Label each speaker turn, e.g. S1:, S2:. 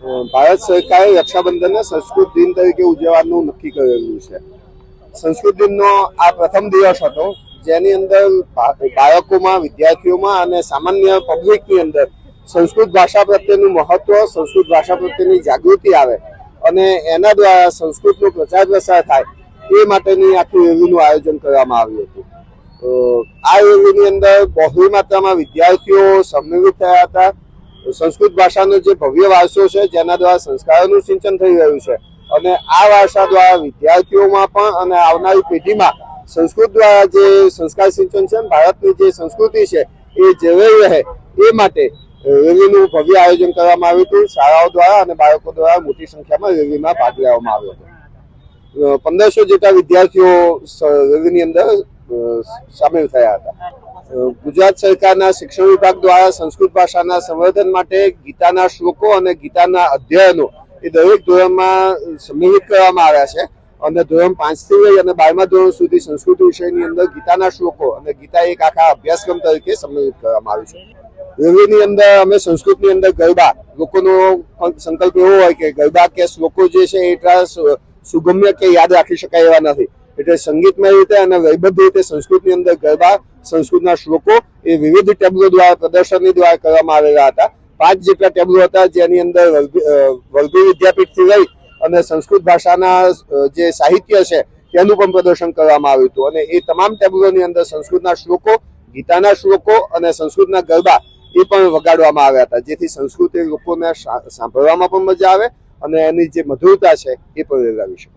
S1: ભારત સરકારે રક્ષાબંધનને સંસ્કૃત દિન તરીકે ઉજવવાનું નક્કી કરેલું છે. સંસ્કૃત દિનનો આ પ્રથમ દિવસ હતો, જેની અંદર બાળકોમાં, વિદ્યાર્થીઓમાં અને સામાન્ય પબ્લિકની અંદર સંસ્કૃત ભાષા પ્રત્યેનું મહત્વ, સંસ્કૃત ભાષા પ્રત્યેની જાગૃતિ આવે અને એના દ્વારા સંસ્કૃતનો પ્રચાર પ્રસાર થાય એ માટેની આખી રેલીનું આયોજન કરવામાં આવ્યું હતું. આ રેલીની અંદર બહોળી માત્રામાં વિદ્યાર્થીઓ સમ્મિલિત થયા હતા. સંસ્કૃત ભાષાનો જે ભવ્ય વારસો છે, જેના દ્વારા સંસ્કારોનું સિંચન થઈ રહ્યું છે અને આ વારસા દ્વારા વિદ્યાર્થીઓમાં પણ અને આવનારી પેઢીમાં સંસ્કૃત દ્વારા જે સંસ્કાર સિંચન છે, ભારતની જે સંસ્કૃતિ છે એ જળવાઈ રહે એ માટે રેલીનું ભવ્ય આયોજન કરવામાં આવ્યું હતું. શાળાઓ દ્વારા અને બાળકો દ્વારા મોટી સંખ્યામાં રેલીમાં ભાગ લેવામાં આવ્યો હતો. 1500 જેટલા વિદ્યાર્થીઓ રેલીની અંદર સામેલ થયા હતા. ગુજરાત સરકારના શિક્ષણ વિભાગ દ્વારા સંસ્કૃત ભાષાના સંવર્ધન માટે ગીતાના શ્લોકો અને ગીતાના અધ્યયનો એ દરેક ધોરણમાં સમ્મિલિત કરવામાં આવ્યા છે અને ધોરણ 5 થી લઈ અને 12મા ધોરણ સુધી સંસ્કૃત વિષયની અંદર ગીતાના શ્લોકો અને ગીતા એક આખા અભ્યાસક્રમ તરીકે સમ્મિલિત કરવામાં આવ્યું છે. રેલીની અંદર અમે સંસ્કૃતની અંદર ગરબા, લોકોનો સંકલ્પ એવો હોય કે ગરબા કે શ્લોકો જે છે એ એટલા સુગમ્ય કે યાદ રાખી શકાય એવા નથી, એટલે સંગીતમય રીતે અને વૈબદ્ધ રીતે સંસ્કૃતની અંદર ગરબા, સંસ્કૃતના શ્લોકો એ વિવિધ ટેબલો દ્વારા, પ્રદર્શનની દ્વારા કરવામાં આવેલા હતા. 5 જેટલા ટેબલો હતા, જેની અંદર વલભી વિદ્યાપીઠથી લઈ અને સંસ્કૃત ભાષાના જે સાહિત્ય છે તેનું પણ પ્રદર્શન કરવામાં આવ્યું હતું અને એ તમામ ટેબલોની અંદર સંસ્કૃતના શ્લોકો, ગીતાના શ્લોકો અને સંસ્કૃતના ગરબા એ પણ વગાડવામાં આવ્યા હતા, જેથી સંસ્કૃત લોકોને સાંભળવામાં પણ મજા આવે અને એની જે મધુરતા છે એ પણ રેલાવી શકાય.